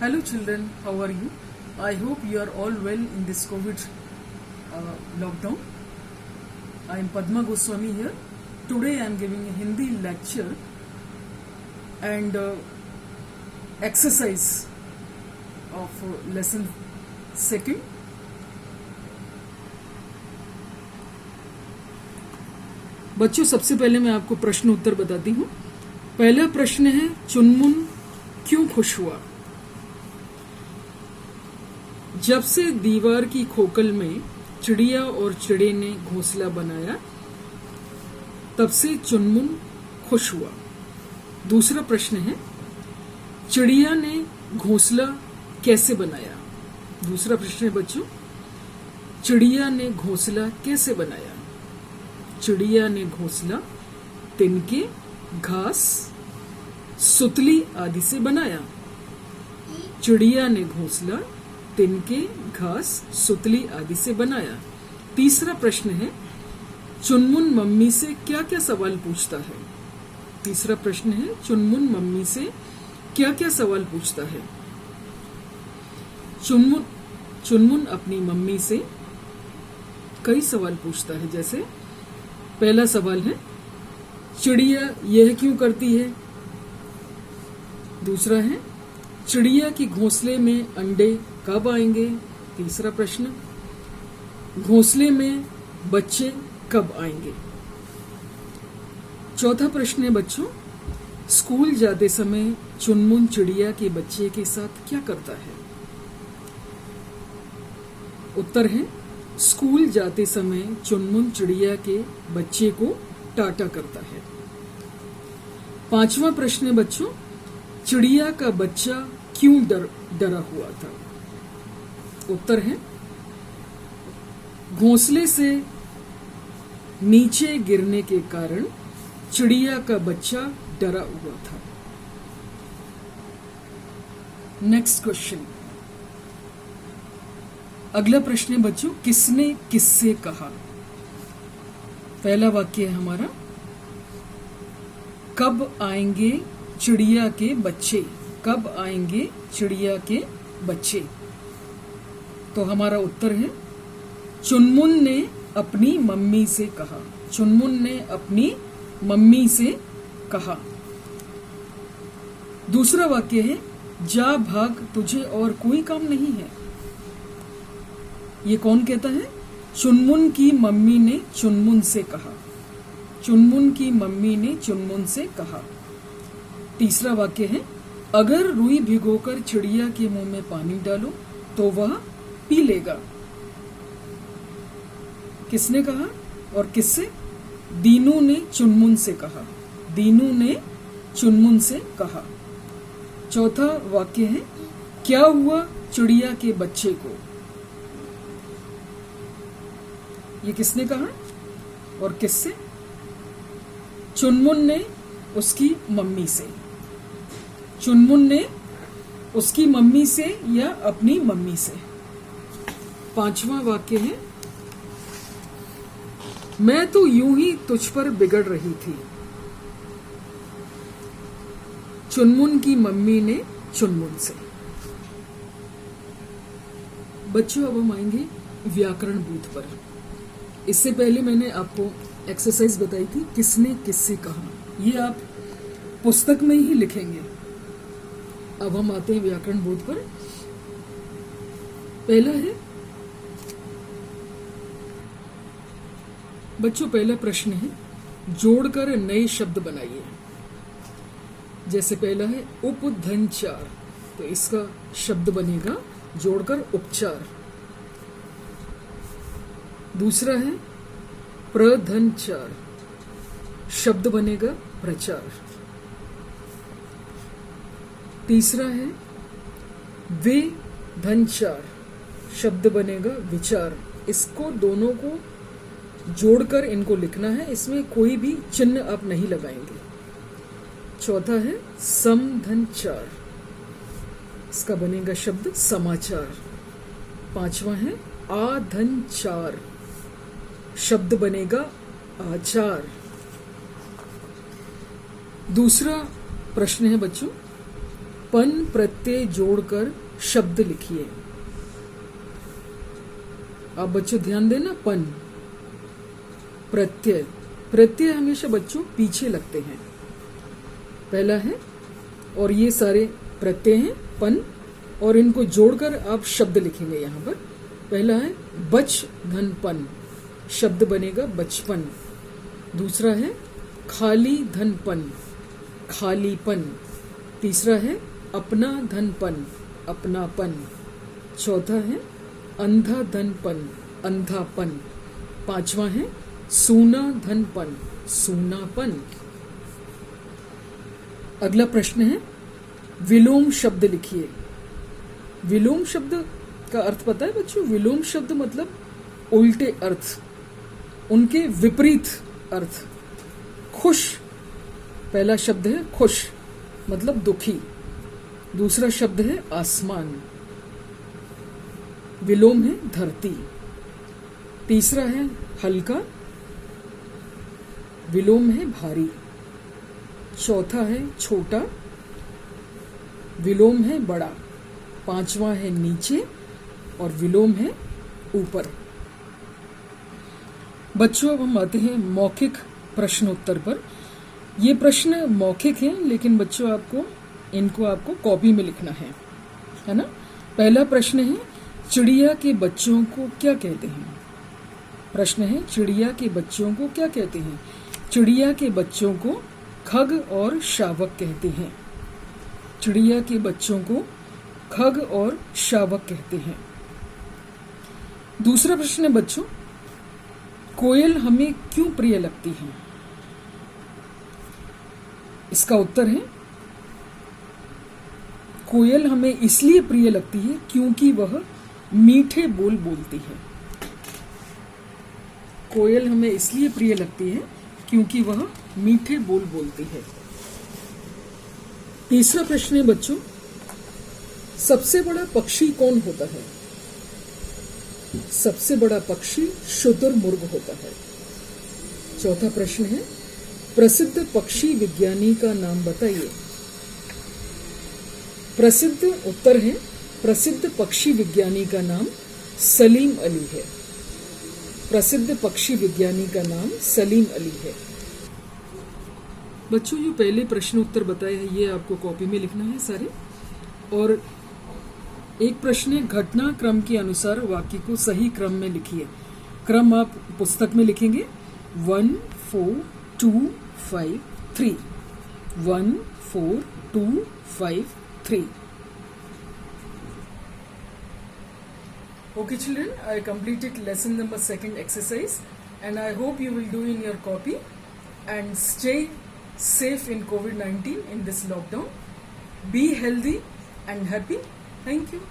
Hello children, how are you? I hope you are all well in this COVID lockdown. I am Padma Goswami here. Today I am giving a Hindi lecture and exercise of lesson 2. बच्चों, सबसे पहले मैं आपको प्रश्न उत्तर बताती हूँ। पहला प्रश्न है, चुनमुन क्यों खुश हुआ? जब से दीवार की खोखल में चिड़िया और चिड़े ने घोंसला बनाया, तब से चुनमुन खुश हुआ। दूसरा प्रश्न है, चिड़िया ने घोंसला कैसे बनाया? दूसरा प्रश्न है बच्चों, चिड़िया ने घोंसला कैसे बनाया? चिड़िया ने घोंसला तिनके, घास, सुतली आदि से बनाया। चिड़िया ने घोंसला तिनके, घास, सुतली आदि से बनाया। तीसरा प्रश्न है, चुनमुन मम्मी से क्या क्या सवाल पूछता है? तीसरा प्रश्न है, चुनमुन मम्मी से क्या क्या सवाल पूछता है? चुनमुन अपनी मम्मी से कई सवाल पूछता है। जैसे पहला सवाल है, चिड़िया यह क्यों करती है? दूसरा है, चिड़िया की घोंसले में अंडे कब आएंगे? तीसरा प्रश्न, घोंसले में बच्चे कब आएंगे? चौथा प्रश्न है बच्चों, स्कूल जाते समय चुनमुन चिड़िया के बच्चे के साथ क्या करता है? उत्तर है, स्कूल जाते समय चुनमुन चिड़िया के बच्चे को टाटा करता है। पांचवा प्रश्न है बच्चों, चिड़िया का बच्चा क्यों डरा हुआ था? उत्तर है, घोंसले से नीचे गिरने के कारण चिड़िया का बच्चा डरा हुआ था। नेक्स्ट क्वेश्चन, अगला प्रश्न है बच्चों, किसने किससे कहा? पहला वाक्य है हमारा, कब आएंगे चिड़िया के बच्चे? कब आएंगे चिड़िया के बच्चे? तो हमारा उत्तर है, चुनमुन ने अपनी मम्मी से कहा। चुनमुन ने अपनी मम्मी से कहा। दूसरा वाक्य है, जा भाग, तुझे और कोई काम नहीं है। ये कौन कहता है? चुनमुन की मम्मी ने चुनमुन से कहा। चुनमुन की मम्मी ने चुनमुन से कहा। तीसरा वाक्य है, अगर रुई भिगोकर चिड़िया के मुंह में पानी डालो तो वह पी लेगा। किसने कहा और किससे? दीनू ने चुनमुन से कहा। दीनू ने चुनमुन से कहा। चौथा वाक्य है, क्या हुआ चिड़िया के बच्चे को? ये किसने कहा और किससे? चुनमुन ने उसकी मम्मी से। चुनमुन ने उसकी मम्मी से या अपनी मम्मी से। पांचवा वाक्य है, मैं तो यूं ही तुझ पर बिगड़ रही थी। चुनमुन की मम्मी ने चुनमुन से। बच्चों, अब हम आएंगे व्याकरण बूथ पर। इससे पहले मैंने आपको एक्सरसाइज बताई थी, किसने किससे कहा। ये आप पुस्तक में ही लिखेंगे। अब हम आते हैं व्याकरण बोध पर। पहला है बच्चों, पहला प्रश्न है, जोड़कर नए शब्द बनाइए। जैसे पहला है उपधनचार, तो इसका शब्द बनेगा जोड़कर उपचार। दूसरा है प्रधनचार, शब्द बनेगा प्रचार। तीसरा है विधनचार, शब्द बनेगा विचार। इसको दोनों को जोड़कर इनको लिखना है, इसमें कोई भी चिन्ह आप नहीं लगाएंगे। चौथा है समधनचार, इसका बनेगा शब्द समाचार। पांचवा है आधनचार, शब्द बनेगा आचार। दूसरा प्रश्न है बच्चों, पन प्रत्यय जोड़कर शब्द लिखिए। आप बच्चों ध्यान देना, पन प्रत्यय, प्रत्यय हमेशा बच्चों पीछे लगते हैं। पहला है, और ये सारे प्रत्यय हैं पन, और इनको जोड़कर आप शब्द लिखेंगे। यहाँ पर पहला है बच धन पन, शब्द बनेगा बचपन। दूसरा है खाली धन पन, खालीपन। तीसरा है अपना धन पन, अपनापन। चौथा है अंधा धन पन, अंधापन। पांचवा है सूना धन पन, सूनापन। अगला प्रश्न है विलोम शब्द लिखिए। विलोम शब्द का अर्थ पता है बच्चों? विलोम शब्द मतलब उल्टे अर्थ, उनके विपरीत अर्थ। खुश, पहला शब्द है खुश मतलब दुखी। दूसरा शब्द है आसमान, विलोम है धरती। तीसरा है हल्का, विलोम है भारी। चौथा है छोटा, विलोम है बड़ा। पांचवा है नीचे और विलोम है ऊपर। बच्चों अब हम आते हैं मौखिक प्रश्नोत्तर पर। ये प्रश्न मौखिक हैं, लेकिन बच्चों इनको आपको कॉपी में लिखना है ना। पहला प्रश्न है चिड़िया के बच्चों को क्या कहते हैं? प्रश्न है चिड़िया के बच्चों को क्या कहते हैं? चिड़िया के बच्चों को खग और शावक कहते हैं। चिड़िया के बच्चों को खग और शावक कहते हैं। दूसरा प्रश्न है बच्चों, कोयल हमें क्यों प्रिय लगती है? इसका उत्तर है कोयल हमें इसलिए प्रिय लगती है क्योंकि वह मीठे बोल बोलती है। कोयल हमें इसलिए प्रिय लगती है क्योंकि वह मीठे बोल बोलती है। तीसरा प्रश्न है बच्चों, सबसे बड़ा पक्षी कौन होता है? सबसे बड़ा पक्षी शुतुरमुर्ग होता है। चौथा प्रश्न है प्रसिद्ध पक्षी विज्ञानी का नाम बताइए। प्रसिद्ध, उत्तर है प्रसिद्ध पक्षी विज्ञानी का नाम सलीम अली है। प्रसिद्ध पक्षी विज्ञानी का नाम सलीम अली है। बच्चों जो पहले प्रश्न उत्तर बताए हैं ये आपको कॉपी में लिखना है सारे। और एक प्रश्न है घटनाक्रम के अनुसार वाक्य को सही क्रम में लिखिए। क्रम आप पुस्तक में लिखेंगे 1 4 2 5 3, 1 4 2 5 3। Okay children, I completed lesson number 2 exercise and I hope you will do in your copy and stay safe in COVID-19 in this lockdown. Be healthy and happy. Thank you.